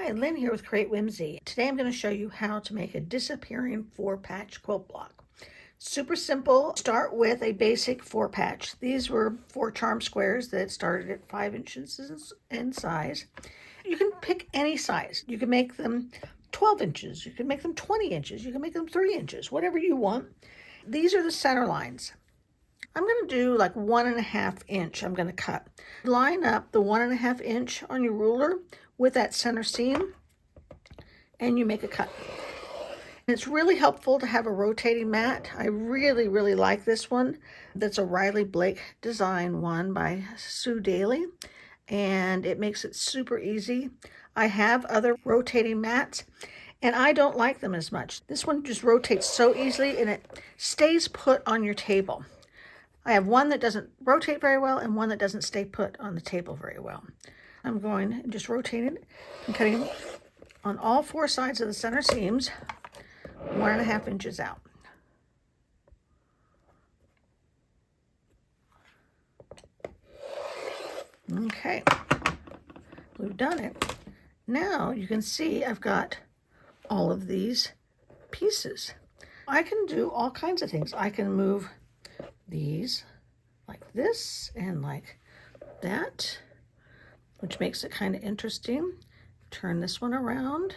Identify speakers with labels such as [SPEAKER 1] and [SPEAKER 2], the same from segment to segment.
[SPEAKER 1] Hi, Lynn here with Create Whimsy. Today I'm going to show you how to make a disappearing 4-patch quilt block. Super simple. Start with a basic 4-patch. These were 4 charm squares that started at 5 inches in size. You can pick any size. You can make them 12 inches. You can make them 20 inches. You can make them 3 inches, whatever you want. These are the center lines. I'm going to do like 1.5 inch. I'm going to cut. Line up the 1.5 inch on your ruler with that center seam, and you make a cut. And it's really helpful to have a rotating mat. I really like this one. That's a Riley Blake design one by Sue Daly, and it makes it super easy. I have other rotating mats, and I don't like them as much. This one just rotates so easily, and it stays put on your table. I have one that doesn't rotate very well and one that doesn't stay put on the table very well. I'm going and just rotating it and cutting on all 4 sides of the center seams, 1.5 inches out. Okay, we've done it. Now you can see I've got all of these pieces. I can do all kinds of things. I can move these like this and like that, which makes it kind of interesting. Turn this one around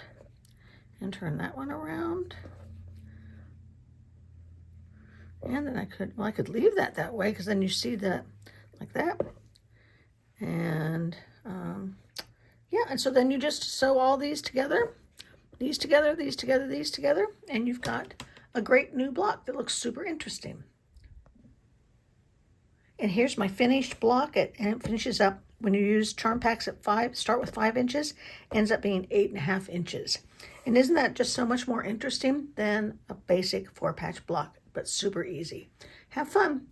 [SPEAKER 1] and turn that one around. And then I could leave that way, because then you see that like that. And yeah, and so then you just sew all these together, these together, these together, these together, and you've got a great new block that looks super interesting. And here's my finished block, and it finishes up when you use charm packs at 5, start with 5 inches, ends up being 8.5 inches. And isn't that just so much more interesting than a basic 4-patch block, but super easy? Have fun.